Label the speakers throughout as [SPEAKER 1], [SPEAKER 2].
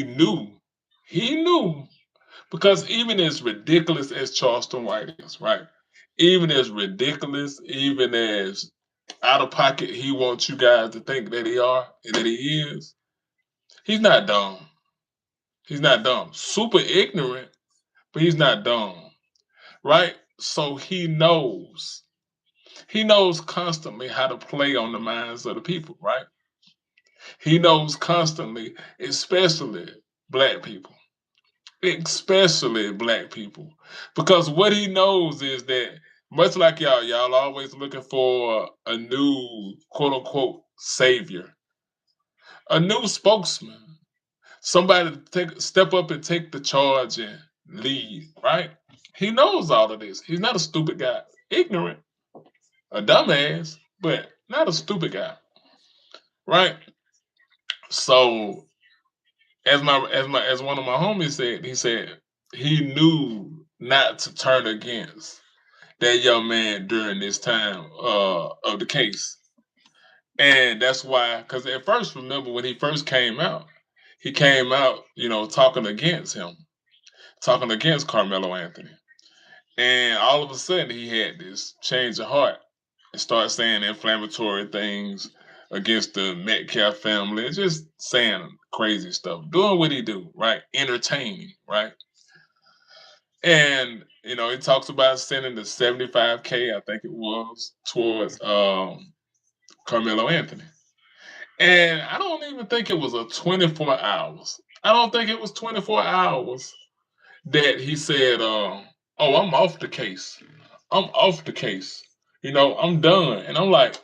[SPEAKER 1] knew, he knew, because even as ridiculous as Charleston White is, right? Even as ridiculous, even as out of pocket he wants you guys to think that he are and that he is, he's not dumb. He's not dumb. Super ignorant, but he's not dumb, right? So he knows. He knows constantly how to play on the minds of the people, right? He knows constantly, especially black people, especially black people, because what he knows is that much like y'all always looking for a new quote unquote savior, a new spokesman, somebody to step up and take the charge and lead, right? He knows all of this. He's not a stupid guy, ignorant, a dumbass, but not a stupid guy, right? So as one of my homies said, he said he knew not to turn against that young man during this time of the case. And that's why, because at first, remember when he first he came out, talking against him, talking against Carmelo Anthony. And all of a sudden, he had this change of heart and started saying inflammatory things against the Metcalf family, and just saying crazy stuff, doing what he do, right? Entertaining, right? And he talks about sending the 75K, I think it was, towards Carmelo Anthony. And I don't even think it was a 24 hours. I don't think it was 24 hours that he said, "Oh, I'm off the case. I'm off the case. I'm done." And I'm like,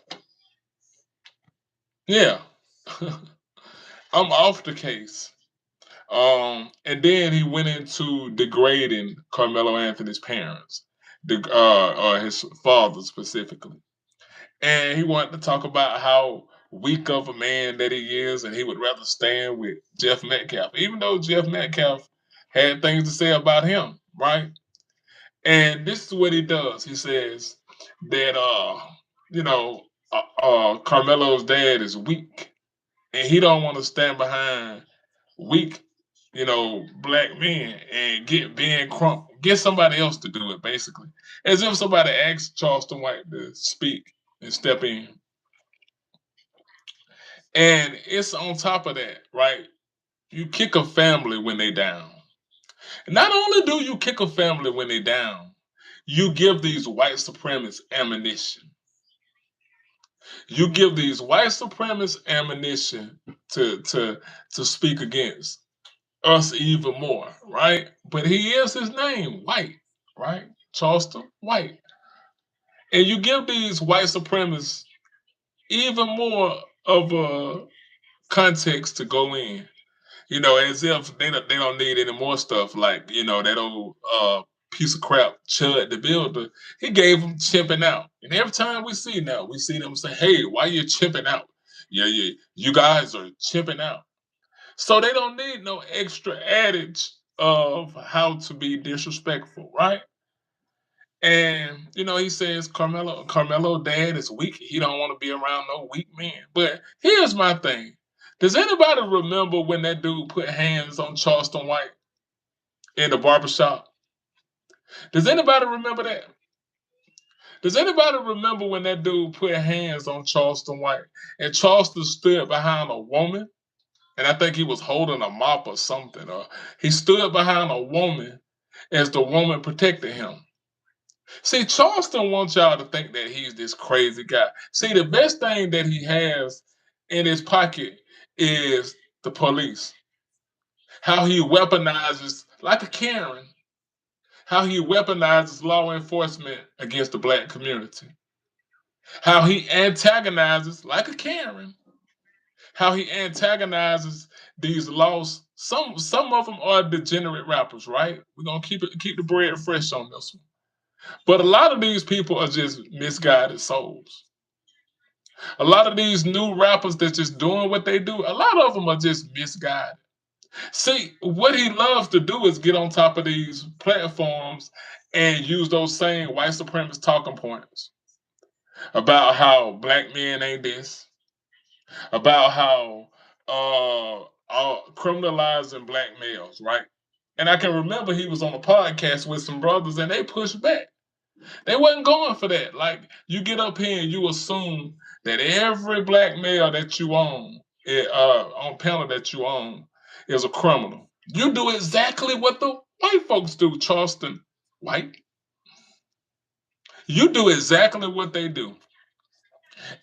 [SPEAKER 1] "Yeah, I'm off the case." And then he went into degrading Carmelo Anthony's parents, or his father specifically. And he wanted to talk about how weak of a man that he is, and he would rather stand with Jeff Metcalf, even though Jeff Metcalf had things to say about him, right? And this is what he does. He says that Carmelo's dad is weak, and he don't want to stand behind weak, black men and get Ben Crump, get somebody else to do it, basically, as if somebody asked Charleston White to speak and step in. And it's on top of that, right? You kick a family when they down. Not only do you kick a family when they down, you give these white supremacists ammunition. You give these white supremacists ammunition to speak against us even more, right? But he is his name, White, right? Charleston White. And you give these white supremacists even more of a context to go in, as if they don't need any more stuff like, that old piece of crap, Chud the Builder. He gave them chimping out. And every time we see them say, "Hey, why you chimping out? Yeah, you guys are chimping out." So they don't need no extra adage of how to be disrespectful, right? And he says Carmelo dad is weak. He don't want to be around no weak men. But here's my thing. Does anybody remember when that dude put hands on Charleston White in the barbershop? Does anybody remember that? Does anybody remember when that dude put hands on Charleston White and Charleston stood behind a woman? And I think he was holding a mop or something. Or he stood behind a woman as the woman protected him. See, Charleston wants y'all to think that he's this crazy guy. See, the best thing that he has in his pocket is the police. How he weaponizes, like a Karen, how he weaponizes law enforcement against the black community. How he antagonizes, like a Karen, how he antagonizes these lost. Some of them are degenerate rappers, right? We're gonna keep the bread fresh on this one. But a lot of these people are just misguided souls. A lot of these new rappers that's just doing what they do, a lot of them are just misguided. See, what he loves to do is get on top of these platforms and use those same white supremacist talking points about how black men ain't this, about how criminalizing black males, right? And I can remember he was on a podcast with some brothers, and they pushed back. They wasn't going for that. Like, you get up here and you assume that every black male that you own, on panel that you own, is a criminal. You do exactly what the white folks do, Charleston. White. You do exactly what they do.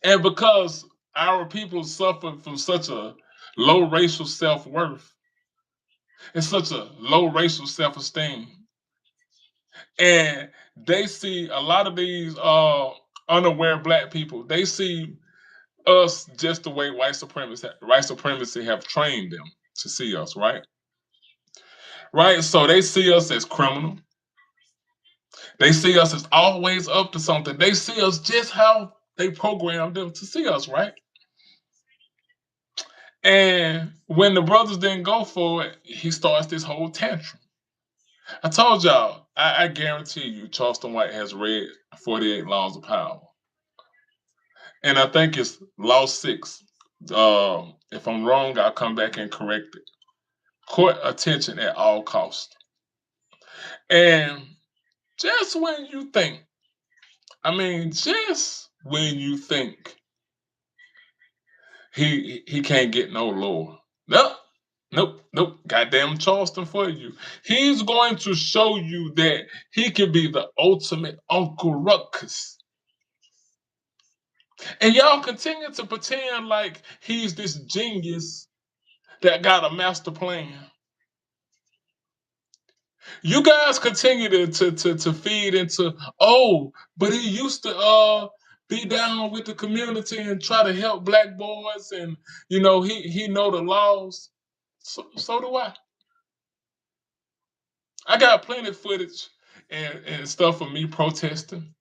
[SPEAKER 1] And because our people suffer from such a low racial self-worth and such a low racial self-esteem, and they see a lot of these unaware black people, they see us just the way white supremacy have trained them to see us, right? Right? So they see us as criminal. They see us as always up to something. They see us just how they programmed them to see us, right? And when the brothers didn't go for it, he starts this whole tantrum. I told y'all, I guarantee you, Charleston White has read 48 Laws of Power. And I think it's Law 6. If I'm wrong, I'll come back and correct it. Court attention at all costs. And just when you think, just when you think he can't get no lower. Nope. Nope. Goddamn Charleston for you. He's going to show you that he can be the ultimate Uncle Ruckus. And y'all continue to pretend like he's this genius that got a master plan. You guys continue to feed into, oh, but he used to be down with the community and try to help black boys, and he know the laws. So do I. I got plenty of footage and stuff of me protesting,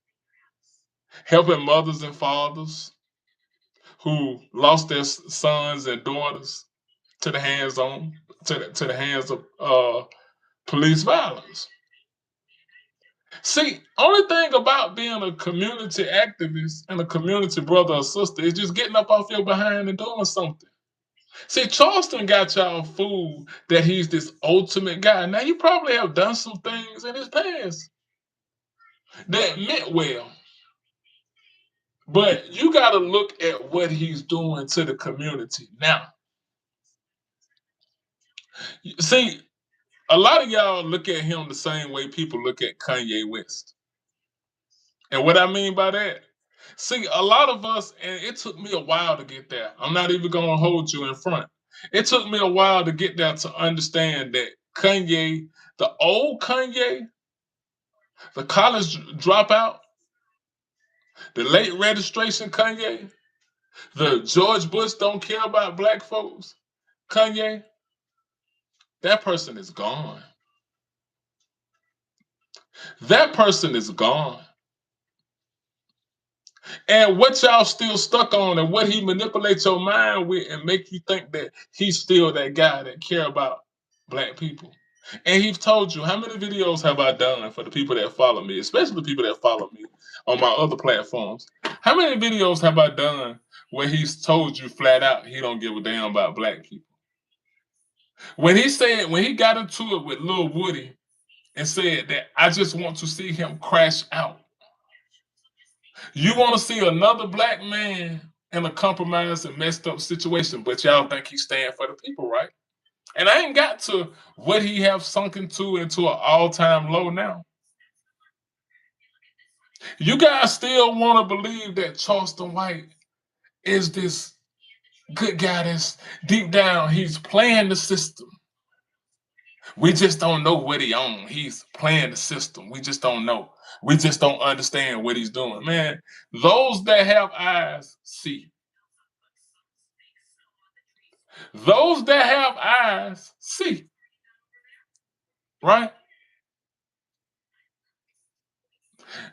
[SPEAKER 1] helping mothers and fathers who lost their sons and daughters to the hands of police violence. See, only thing about being a community activist and a community brother or sister is just getting up off your behind and doing something. See, Charleston got y'all fooled that he's this ultimate guy. Now, he probably have done some things in his past that meant well. But you got to look at what he's doing to the community now. See, a lot of y'all look at him the same way people look at Kanye West. And what I mean by that, see, a lot of us, and it took me a while to get there. I'm not even going to hold you in front. It took me a while to get there to understand that Kanye, the old Kanye, the college dropout, the late registration Kanye, the George Bush don't care about black folks Kanye, that person is gone. That person is gone. And what y'all still stuck on and what he manipulates your mind with and make you think that he's still that guy that care about black people. And he's told you, how many videos have I done for the people that follow me, especially the people that follow me on my other platforms? How many videos have I done where he's told you flat out he don't give a damn about black people? When he got into it with Lil Woody and said that I just want to see him crash out. You want to see another black man in a compromised and messed up situation, but y'all think he's staying for the people, right? And I ain't got to what he have sunk into an all-time low now. You guys still want to believe that Charleston White is this good guy that's deep down, he's playing the system. We just don't know what he on. He's playing the system. We just don't know. We just don't understand what he's doing. Man, those that have eyes see. Those that have eyes see. Right?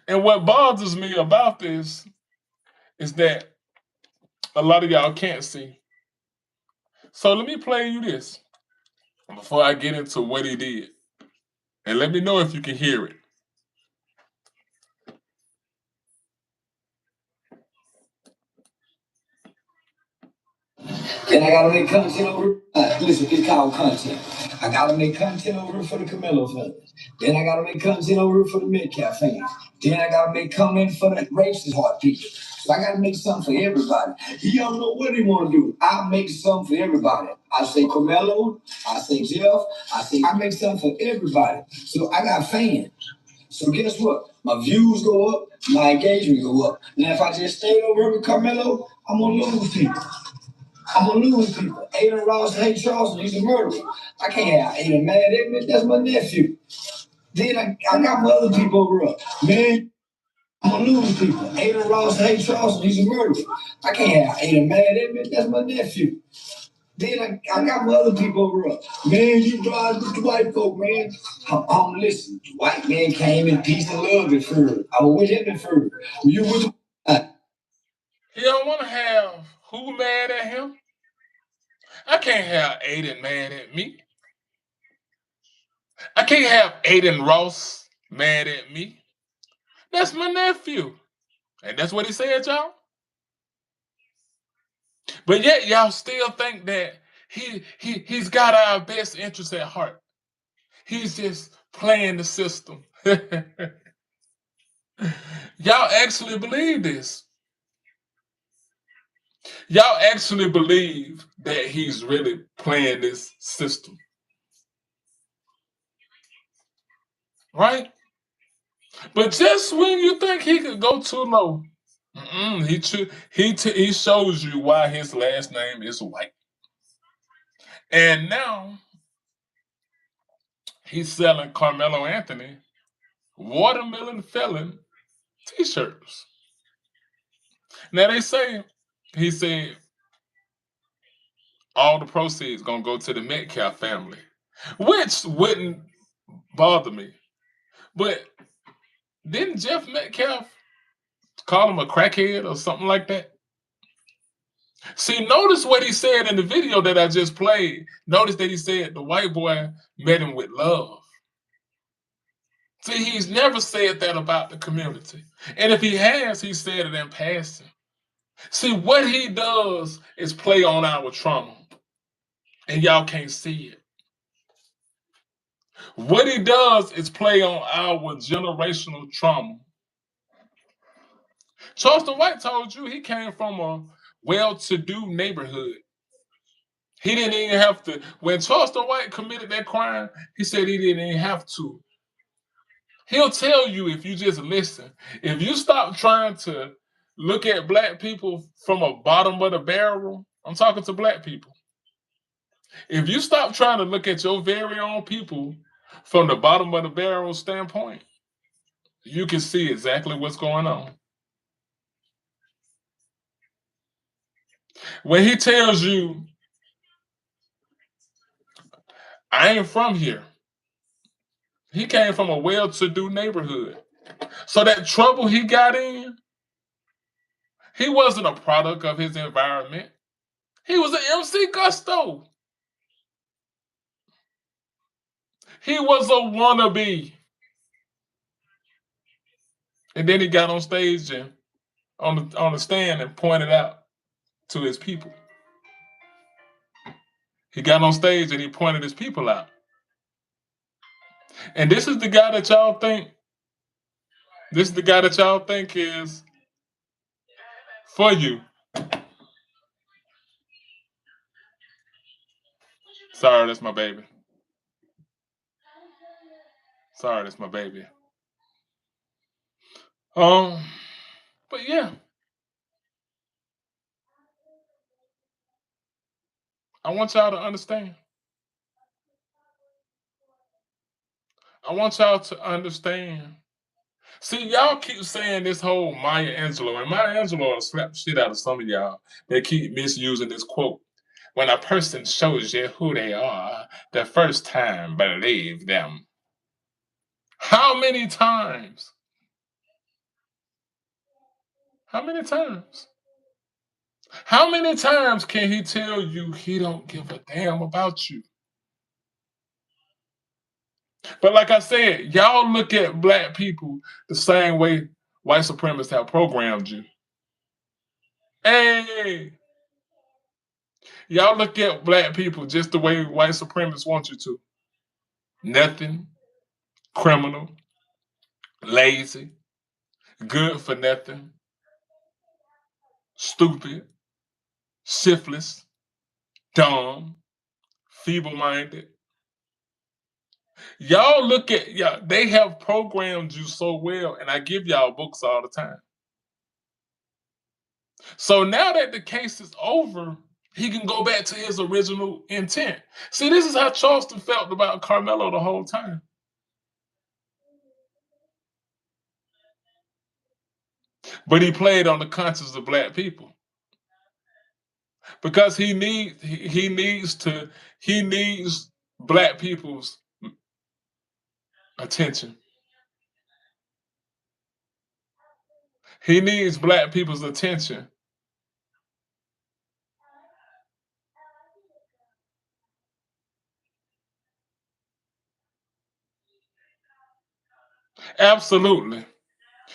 [SPEAKER 1] And what bothers me about this is that a lot of y'all can't see. So let me play you this before I get into what he did. And let me know if you can hear it.
[SPEAKER 2] Then I gotta make content over. Listen, it's called content. I gotta make content over for the Karmelo fans. Then I gotta make content over for the Metcalf fans. Then I gotta make comment for the racist heart people. So I gotta make something for everybody. He don't know what he wanna do. I make something for everybody. I say Karmelo, I say Jeff, I make something for everybody. So I got fans. So guess what? My views go up, my engagement go up. Now if I just stayed over here with Karmelo, I'm gonna lose people. I'm gonna lose people. Aiden Ross hate Charleston, he's a murderer. I can't have Aiden mad at me, that's my nephew. Then I got my other people over up. Man, I'm gonna lose people. Aiden Ross hate Charleston, he's a murderer. I can't have Aiden mad at me, that's my nephew. Then I got my other people over up. Man, you drive with the white folk, man. Listen, the white man came in peace and love at first. I was with him at first. You with the
[SPEAKER 1] He don't want to have who mad at him. I can't have Aiden mad at me. I can't have Aiden Ross mad at me. That's my nephew. And that's what he said, y'all. But yet y'all still think that he's got our best interests at heart. He's just playing the system. Y'all actually believe this. Y'all actually believe that he's really playing this system. Right? But just when you think he could go too low, he shows you why his last name is White. And now he's selling Carmelo Anthony watermelon felon t-shirts. Now he said all the proceeds gonna go to the Metcalf family, which wouldn't bother me. But didn't Jeff Metcalf call him a crackhead or something like that? See, notice what he said in the video that I just played. Notice that he said the white boy met him with love. See, he's never said that about the community. And if he has, he said it in passing. See, what he does is play on our trauma, and y'all can't see it. What he does is play on our generational trauma. Charleston White told you he came from a well-to-do neighborhood. He didn't even have to. When Charleston White committed that crime, he said he didn't even have to. He'll tell you if you just listen. If you stop trying to look at black people from a bottom of the barrel, I'm talking to black people. If you stop trying to look at your very own people from the bottom of the barrel standpoint, you can see exactly what's going on. When he tells you, I ain't from here, he came from a well-to-do neighborhood. So that trouble he got in, he wasn't a product of his environment. He was an MC Gusto. He was a wannabe. And then he got on stage and on the stand and pointed out to his people. He got on stage and he pointed his people out. And this is the guy that y'all think, is for you. Sorry, that's my baby. Sorry, that's my baby. But yeah, I want y'all to understand. I want y'all to understand. See, y'all keep saying this whole Maya Angelou, and Maya Angelou will slap the shit out of some of y'all that keep misusing this quote. When a person shows you who they are, the first time, believe them. How many times? How many times? How many times can he tell you he don't give a damn about you? But like I said, y'all look at black people the same way white supremacists have programmed you. Hey, Y'all look at black people just the way white supremacists want you to. Nothing, criminal, lazy, good for nothing, stupid, shiftless, dumb, feeble-minded. Y'all look at y'all, they have programmed you so well, and I give y'all books all the time. So now that the case is over, he can go back to his original intent. See, this is how Charleston felt about Karmelo the whole time. But he played on the conscience of black people because he needs black people's attention. He needs black people's attention. Absolutely.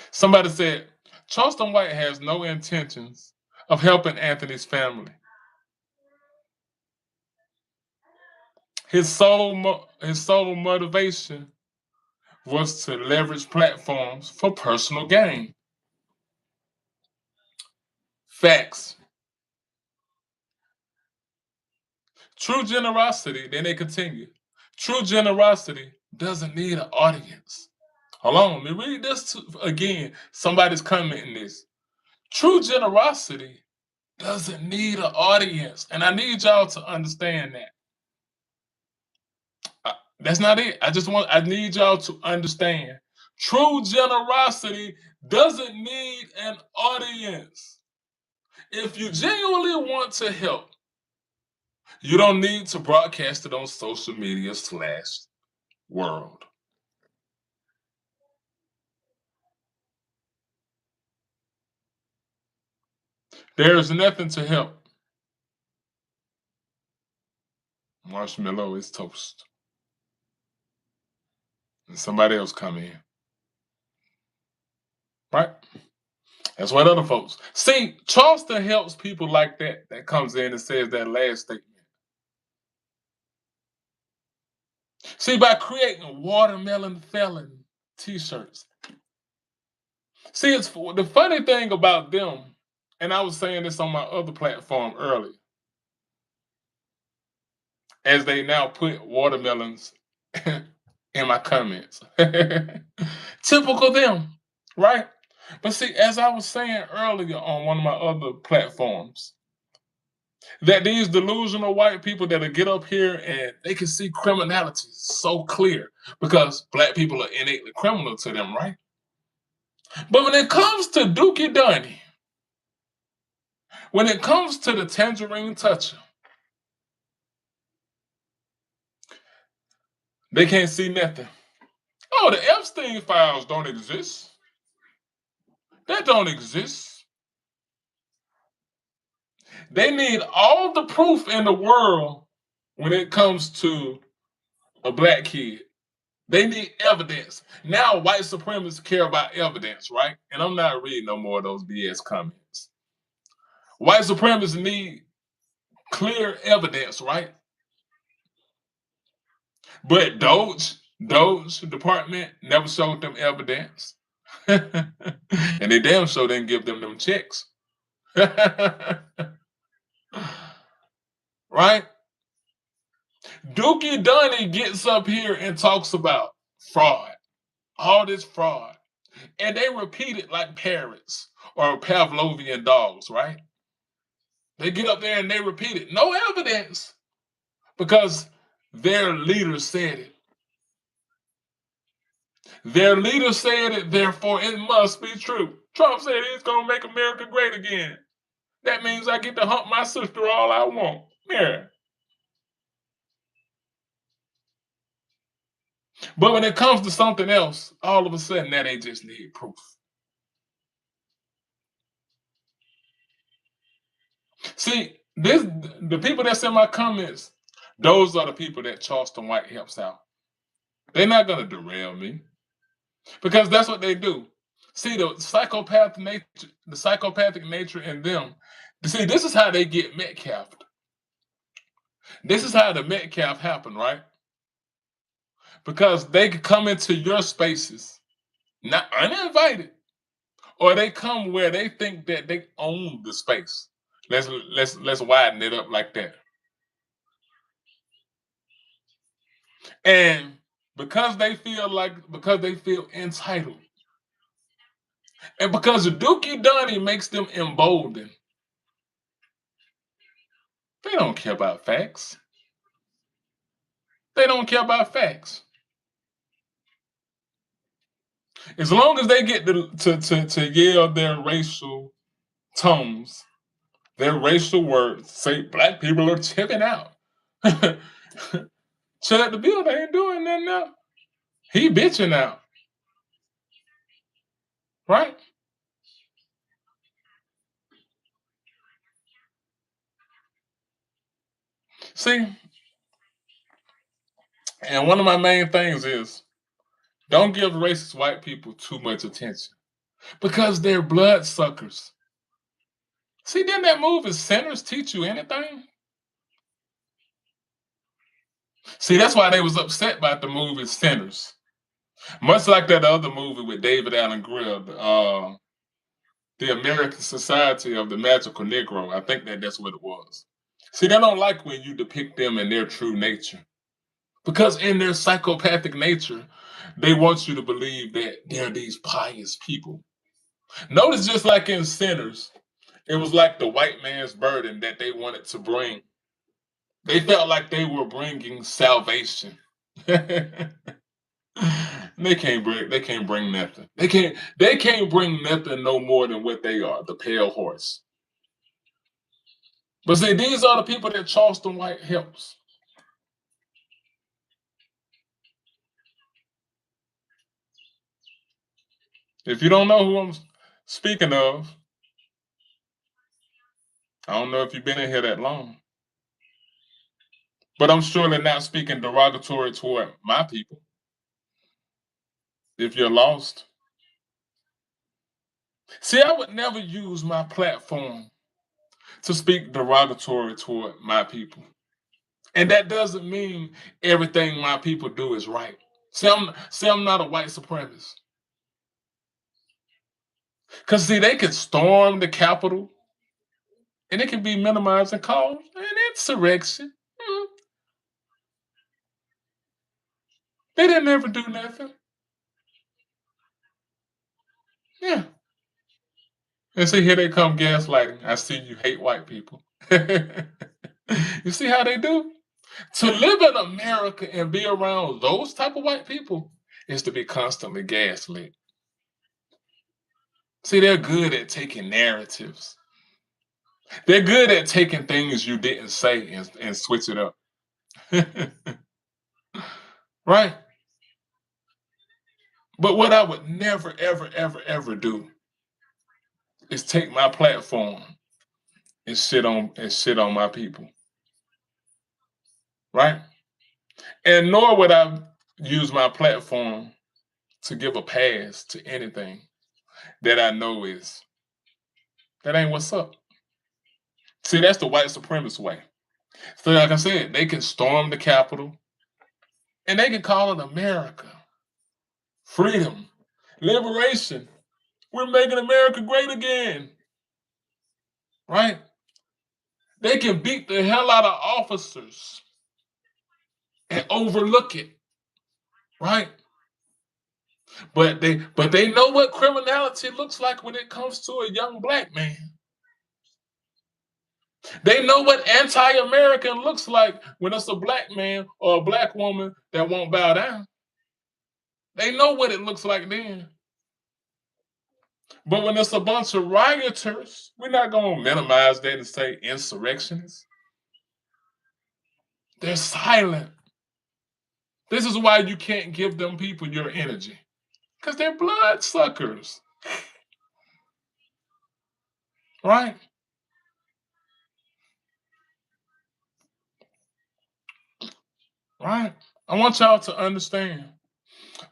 [SPEAKER 1] Somebody said Charleston White has no intentions of helping Anthony's family. His sole motivation was to leverage platforms for personal gain. Facts. True generosity, then they continue. True generosity doesn't need an audience. Hold on, let me read this again. Somebody's commenting this. True generosity doesn't need an audience. And I need y'all to understand that. That's not it. I need y'all to understand. True generosity doesn't need an audience. If you genuinely want to help, you don't need to broadcast it on social media / world. There is nothing to help. Marshmallow is toast. And somebody else come in. Right? That's what other folks. See, Charleston helps people like that comes in and says that last statement. See, by creating watermelon felon t-shirts. See, it's the funny thing about them, and I was saying this on my other platform earlier, as they now put watermelons in my comments. Typical them, right? But see, as I was saying earlier on one of my other platforms, that these delusional white people that'll get up here and they can see criminality so clear because black people are innately criminal to them, right? But when it comes to Dookie Dunny, when it comes to the tangerine toucher, they can't see nothing. Oh, the Epstein files don't exist. That don't exist. They need all the proof in the world when it comes to a black kid. They need evidence. Now, white supremacists care about evidence, right? And I'm not reading no more of those BS comments. White supremacists need clear evidence, right? But Doge department never showed them evidence. And they damn sure didn't give them checks. Right? Dookie Dunny gets up here and talks about fraud, all this fraud. And they repeat it like parrots or Pavlovian dogs, right? They get up there and they repeat it. No evidence because their leader said it. Their leader said it, therefore it must be true. Trump said he's going to make America great again. That means I get to hump my sister all I want. Yeah. But when it comes to something else, all of a sudden now they just need proof. See, the people that's in my comments, those are the people that Charleston White helps out. They're not gonna derail me because that's what they do. See, the psychopathic nature in them. See, this is how they get Metcalfed. This is how the Metcalf happened, right? Because they could come into your spaces, not uninvited, or they come where they think that they own the space. Let's widen it up like that. And because they feel entitled, and because the Dookie Donnie makes them emboldened, they don't care about facts. They don't care about facts. As long as they get to yell their racial tones, their racial words, say black people are tipping out. Chad the Builder ain't doing that now. He bitching out, right? See, and one of my main things is don't give racist white people too much attention because they're bloodsuckers. See, didn't that movie Sinners teach you anything? See, that's why they was upset about the movie Sinners. Much like that other movie with David Allen Greer, the American Society of the Magical Negro. I think that's what it was. See, they don't like when you depict them in their true nature. Because in their psychopathic nature, they want you to believe that they're these pious people. Notice just like in Sinners, it was like the white man's burden that they wanted to bring. They felt like they were bringing salvation. They can't bring nothing. They can't bring nothing no more than what they are, the pale horse. But see, these are the people that Charleston White helps. If you don't know who I'm speaking of, I don't know if you've been in here that long. But I'm surely not speaking derogatory toward my people. If you're lost. See, I would never use my platform to speak derogatory toward my people. And that doesn't mean everything my people do is right. See, I'm not a white supremacist. Because, see, they can storm the Capitol and it can be minimized and called an insurrection. Mm, they didn't ever do nothing. Yeah. And see, here they come gaslighting. I see you hate white people. You see how they do? To live in America and be around those type of white people is to be constantly gaslit. See, they're good at taking narratives. They're good at taking things you didn't say and switch it up. Right? But what I would never, ever, ever, ever do is take my platform and shit on my people. Right? And nor would I use my platform to give a pass to anything that I know that ain't what's up. See, that's the white supremacist way. So, like I said, they can storm the Capitol and they can call it America, freedom, liberation. We're making America great again, right? They can beat the hell out of officers and overlook it, right? But they know what criminality looks like when it comes to a young black man. They know what anti-American looks like when it's a black man or a black woman that won't bow down. They know what it looks like then. But when it's a bunch of rioters, we're not going to minimize that and say insurrectionists. They're silent. This is why you can't give them people your energy. Because they're bloodsuckers. Right? Right? I want y'all to understand.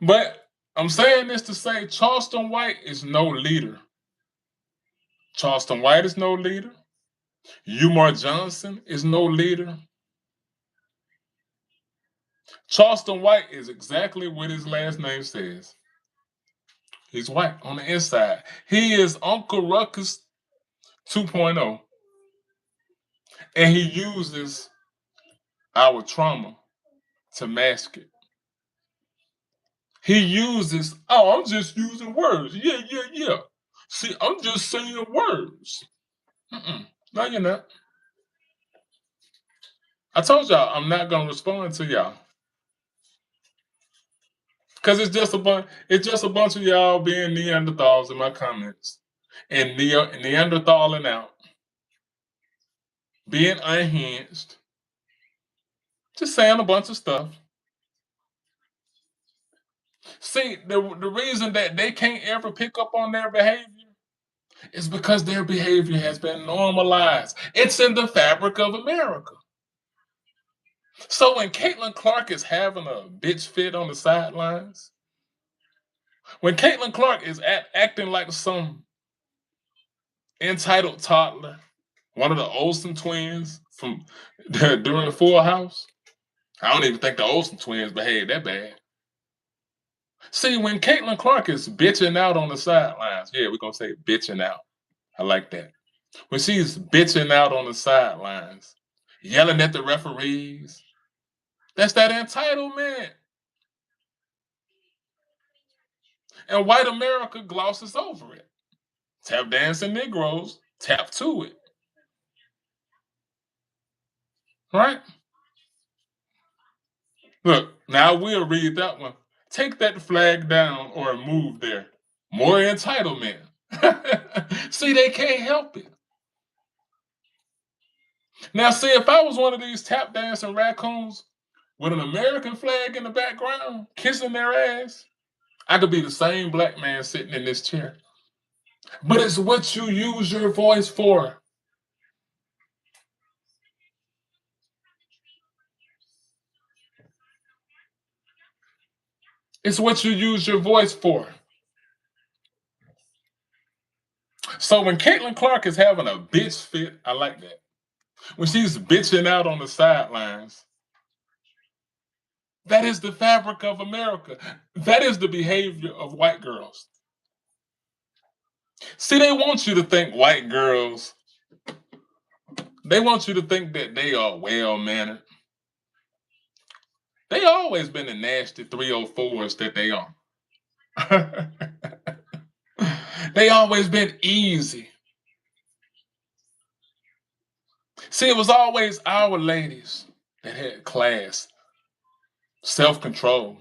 [SPEAKER 1] But I'm saying this to say Charleston White is no leader. Charleston White is no leader. Umar Johnson is no leader. Charleston White is exactly what his last name says. He's white on the inside. He is Uncle Ruckus 2.0, and he uses our trauma to mask it. He uses, oh, I'm just using words. Yeah, yeah, yeah. See, I'm just saying words. No, you're not. I told y'all I'm not gonna respond to y'all. Cause it's just a bunch of y'all being Neanderthals in my comments. And Neanderthaling out. Being unhinged. Just saying a bunch of stuff. See, the reason that they can't ever pick up on their behavior is because their behavior has been normalized. It's in the fabric of America. So when Caitlin Clark is having a bitch fit on the sidelines, when Caitlin Clark is acting like some entitled toddler, one of the Olsen twins from during the Full House, I don't even think the Olsen twins behaved that bad. See, when Caitlin Clark is bitching out on the sidelines, yeah, we're gonna say bitching out. I like that. When she's bitching out on the sidelines, yelling at the referees, that's that entitlement. And white America glosses over it. Tap dancing Negroes, tap to it. Right? Look, now we'll read that one. Take that flag down or move there. More entitlement. See, they can't help it. Now, see, if I was one of these tap dancing raccoons with an American flag in the background, kissing their ass, I could be the same black man sitting in this chair. But it's what you use your voice for. It's what you use your voice for. So when Caitlin Clark is having a bitch fit, I like that. When she's bitching out on the sidelines, that is the fabric of America. That is the behavior of white girls. See, they want you to think white girls, they want you to think that they are well mannered. They always been the nasty 304s that they are. They always been easy. See, it was always our ladies that had class, self control.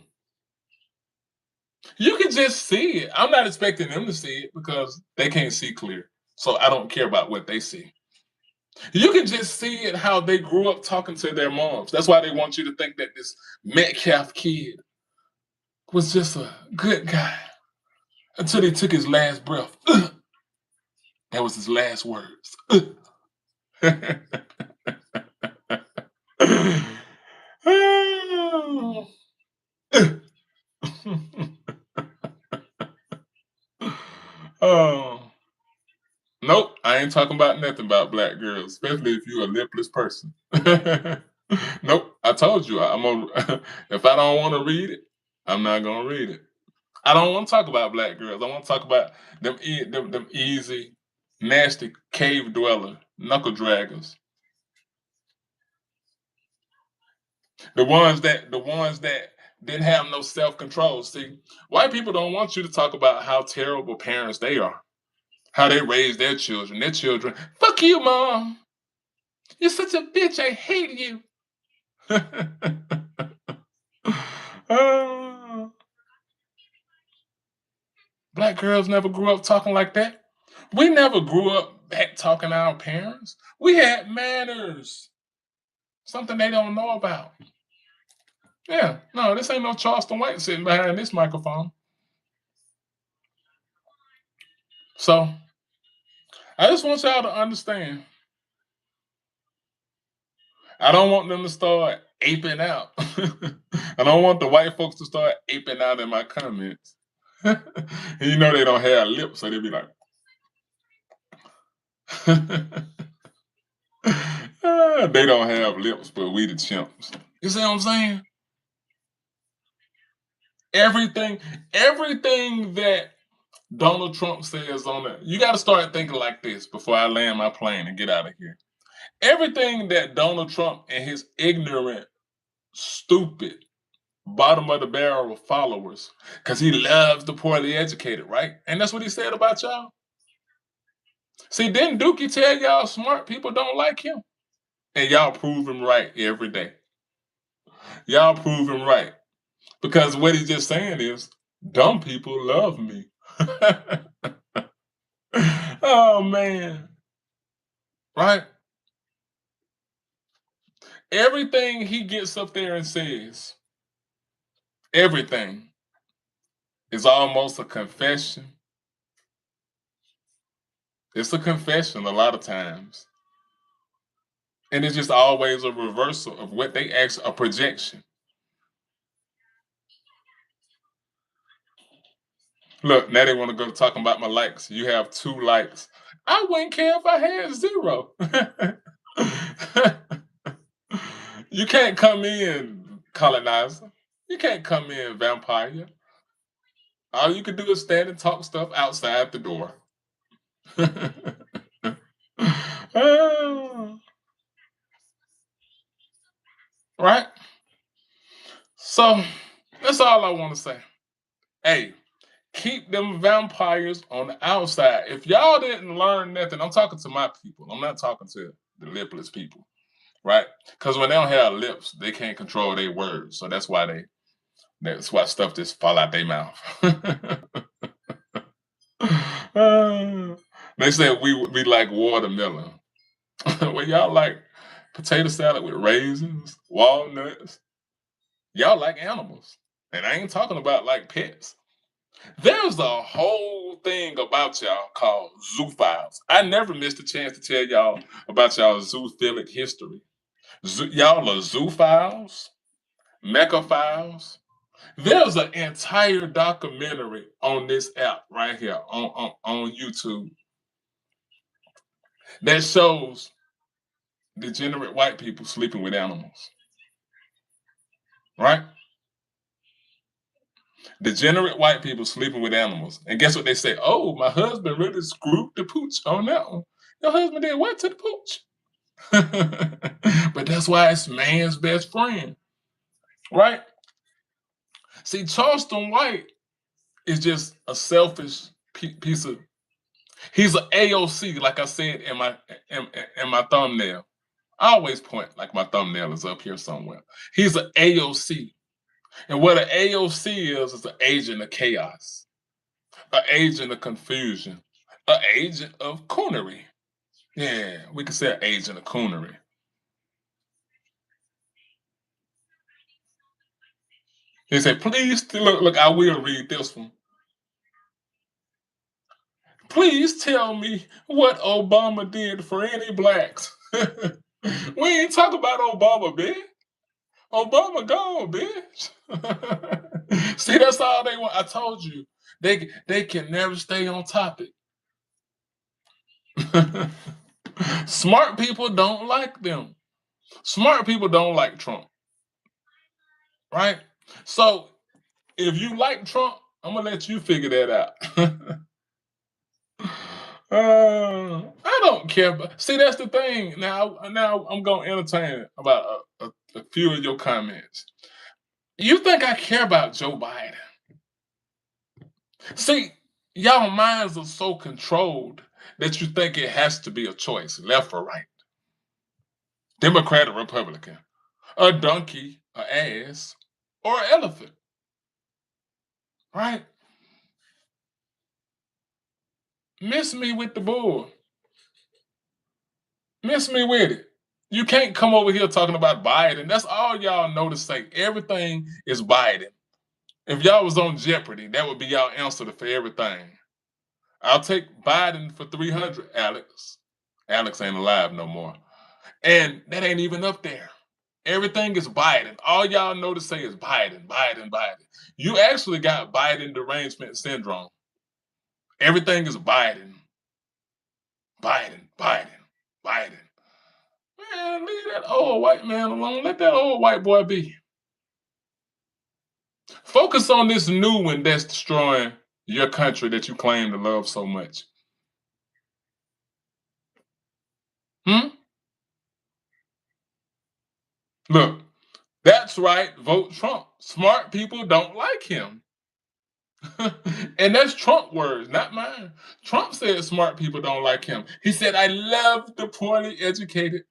[SPEAKER 1] You can just see it. I'm not expecting them to see it because they can't see clear. So I don't care about what they see. You can just see it how they grew up talking to their moms. That's why they want you to think that this Metcalf kid was just a good guy until he took his last breath. That was his last words. Oh, nope, I ain't talking about nothing about black girls, especially if you're a lipless person. Nope, I told you I'm gonna. If I don't want to read it, I'm not gonna read it. I don't want to talk about black girls. I want to talk about them easy, nasty cave dweller knuckle draggers. The ones that didn't have no self control. See, white people don't want you to talk about how terrible parents they are, how they raise their children. Their children, fuck you, mom. You're such a bitch. I hate you. Oh, black girls never grew up talking like that. We never grew up back talking to our parents. We had manners, something they don't know about. Yeah, no, this ain't no Charleston White sitting behind this microphone. So I just want y'all to understand. I don't want them to start aping out. I don't want the white folks to start aping out in my comments. And you know they don't have lips, so they be like, "Ah, they don't have lips, but we the chimps." You see what I'm saying? Everything, everything that Donald Trump says on it, you got to start thinking like this before I land my plane and get out of here. Everything that Donald Trump and his ignorant, stupid, bottom of the barrel followers, because he loves the poorly educated, right? And that's what he said about y'all. See, didn't Dookie tell y'all smart people don't like him? And y'all prove him right every day. Y'all prove him right. Because what he's just saying is, dumb people love me. Oh, man. Right? Everything he gets up there and says, everything is almost a confession. It's a confession a lot of times. And it's just always a reversal of what they ask a projection. Look, now they want to go talking about my likes. You have 2 likes. I wouldn't care if I had 0. You can't come in, colonizer. You can't come in, vampire. All you can do is stand and talk stuff outside the door. Oh, right? So that's all I want to say. Hey, keep them vampires on the outside. If y'all didn't learn nothing, I'm talking to my people. I'm not talking to the lipless people, right? Because when they don't have lips, they can't control their words. So that's why stuff just fall out their mouth. They said we like watermelon. Well, y'all like potato salad with raisins, walnuts. Y'all like animals. And I ain't talking about like pets. There's a whole thing about y'all called zoophiles. I never missed a chance to tell y'all about y'all zoophilic history. Y'all are zoophiles, mechaphiles. There's an entire documentary on this app right here on YouTube that shows degenerate white people sleeping with animals, right? Degenerate white people sleeping with animals. And guess what they say? Oh, my husband really screwed the pooch on that one. Your husband did what to the pooch? But that's why it's man's best friend, right? See, Charleston White is just a selfish piece of. He's an AOC, like I said in my thumbnail. I always point like my thumbnail is up here somewhere. He's an AOC, and what an AOC is an agent of chaos, an agent of confusion, an agent of coonery. Yeah, we could say an agent of coonery. He said, please, look, I will read this one. Please tell me what Obama did for any blacks. We ain't talk about Obama, bitch. Obama gone, bitch. See, that's all they want. I told you, they can never stay on topic. Smart people don't like them. Smart people don't like Trump, right? So if you like Trump, I'm gonna let you figure that out. I don't care. But see, that's the thing. Now I'm gonna entertain about a few of your comments. You think I care about Joe Biden? See, y'all minds are so controlled that you think it has to be a choice, left or right, Democrat or Republican, a donkey, an ass, or an elephant, right? Miss me with the bull. Miss me with it. You can't come over here talking about Biden. That's all y'all know to say. Everything is Biden. If y'all was on Jeopardy, that would be y'all answer for everything. I'll take Biden for 300, Alex. Alex ain't alive no more. And that ain't even up there. Everything is Biden. All y'all know to say is Biden, Biden, Biden. You actually got Biden derangement syndrome. Everything is Biden, Biden, Biden, Biden. Man, leave that old white man alone. Let that old white boy be. Focus on this new one that's destroying your country that you claim to love so much. Hmm? Look, that's right. Vote Trump. Smart people don't like him. And that's Trump words, not mine. Trump said smart people don't like him. He said, I love the poorly educated.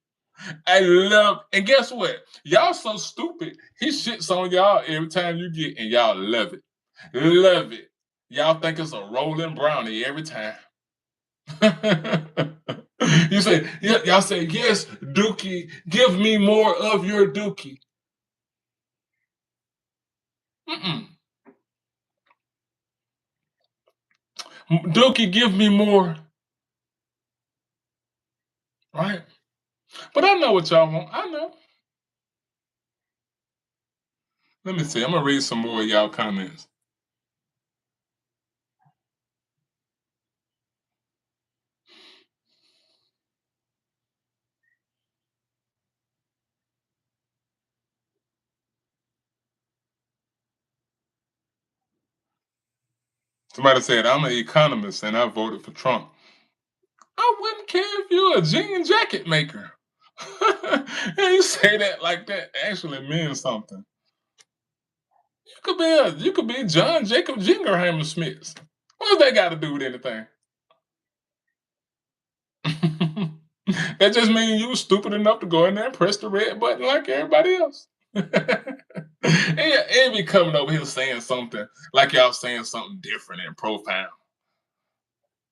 [SPEAKER 1] I love, and guess what? Y'all so stupid. He shits on y'all every time you get, and y'all love it. Love it. Y'all think it's a rolling brownie every time. You say, y'all say, yes, Dookie, give me more of your Dookie. Mm-mm. Dookie, give me more. Right? But I know what y'all want. I know. Let me see. I'm gonna read some more of y'all comments. Somebody said, I'm an economist and I voted for Trump. I wouldn't care if you're a jean jacket maker. And you say that like that actually means something. You could be John Jacob Jingleheimer Smith. What does that got to do with anything? That just means you were stupid enough to go in there and press the red button like everybody else. And be coming over here saying something like y'all saying something different and profound.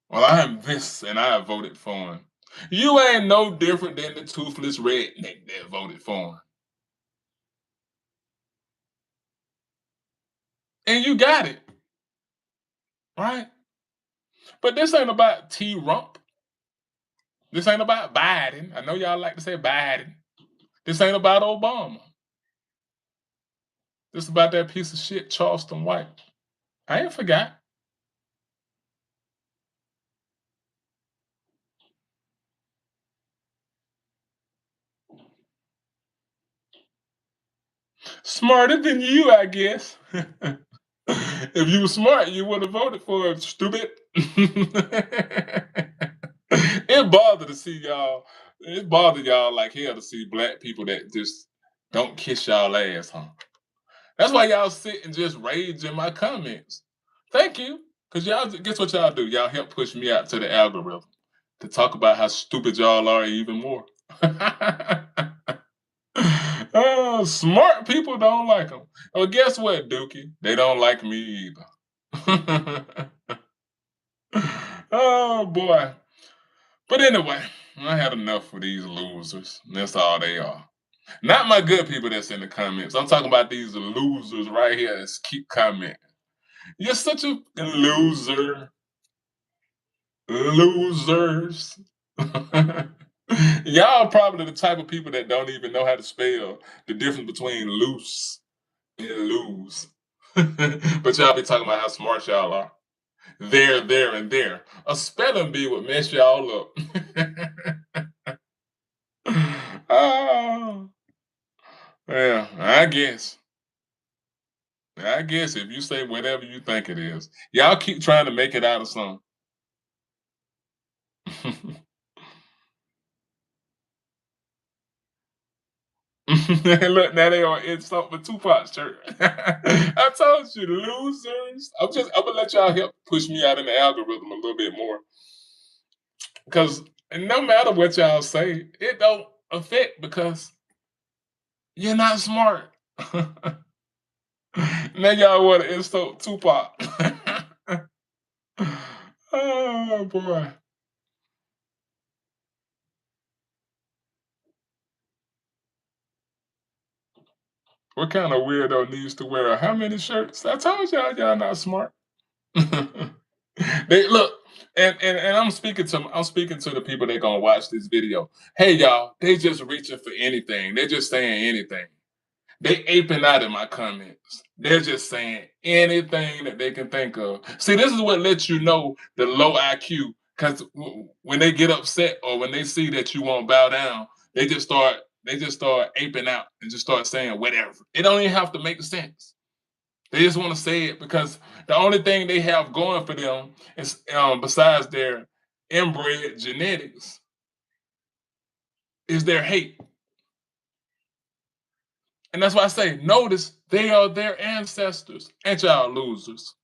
[SPEAKER 1] Well, I am this and I voted for him. You ain't no different than the toothless redneck that voted for him. And you got it, right? But this ain't about T Rump. This ain't about Biden. I know y'all like to say Biden. This ain't about Obama. This is about that piece of shit, Charleston White. I ain't forgot. Smarter than you, I guess. If you were smart, you would have voted for him, stupid. It bothered to see y'all. It bothered y'all like hell to see black people that just don't kiss y'all ass, huh? That's why y'all sit and just rage in my comments. Thank you. Because y'all, guess what y'all do? Y'all help push me out to the algorithm to talk about how stupid y'all are even more. Oh, smart people don't like them. Well, guess what, Dookie? They don't like me either. Oh, boy. But anyway, I had enough of these losers. That's all they are. Not my good people that's in the comments. I'm talking about these losers right here that keep commenting. You're such a loser. Losers. Y'all probably the type of people that don't even know how to spell the difference between loose and lose. But y'all be talking about how smart y'all are. There, and there. A spelling bee would mess y'all up. Oh, yeah, I guess. I guess if you say whatever you think it is, y'all keep trying to make it out of something. Look, now they are in something for Tupac's church. I told you, losers. I'm gonna let y'all help push me out in the algorithm a little bit more. Because no matter what y'all say, it don't affect because you're not smart. Now y'all want to insult Tupac. Oh boy. What kind of weirdo needs to wear how many shirts? I told y'all not smart. They look, and I'm speaking to the people that gonna watch this video. Hey y'all, they just reaching for anything. They're just saying anything. They aping out in my comments. They're just saying anything that they can think of. See, this is what lets you know the low IQ. Because when they get upset or when they see that you won't bow down, they just start aping out and just start saying whatever. It don't even have to make sense. They just want to say it because the only thing they have going for them is besides their inbred genetics is their hate. And that's why I say, notice they are their ancestors. Ain't y'all losers?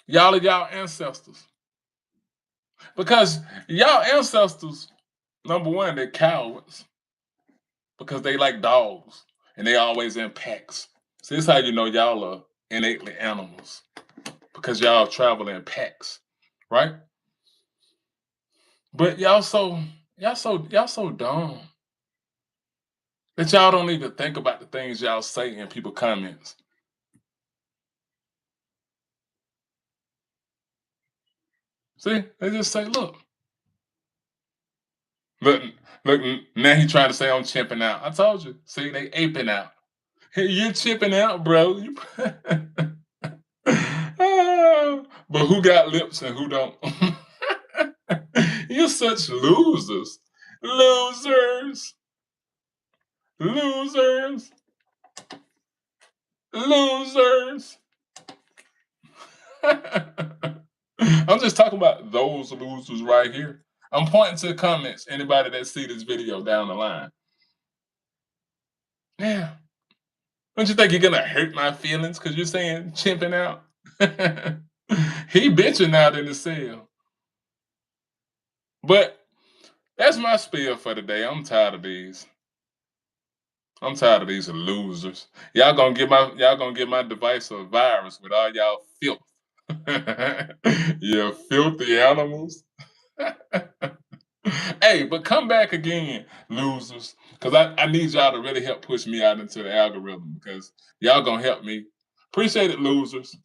[SPEAKER 1] Y'all are y'all ancestors. Because y'all ancestors, number one, they're cowards. Because they like dogs. And they always in packs. So this is how you know y'all are innately animals. Because y'all travel in packs. Right? But y'all so dumb that y'all don't even think about the things y'all say in people's comments. See, they just say, look, look, now he trying to say I'm chipping out. I told you. See, they aping out. Hey, you're chipping out, bro. But who got lips and who don't? You're such losers. Losers. Losers. Losers. I'm just talking about those losers right here. I'm pointing to the comments. Anybody that see this video down the line. Yeah. Don't you think you're gonna hurt my feelings because you're saying chimping out? He bitching out in the cell. But that's my spiel for today. I'm tired of these. I'm tired of these losers. Y'all gonna give my device a virus with all y'all filth. You filthy animals. Hey, but come back again, losers. Because I need y'all to really help push me out into the algorithm because y'all gonna help me. Appreciate it, losers.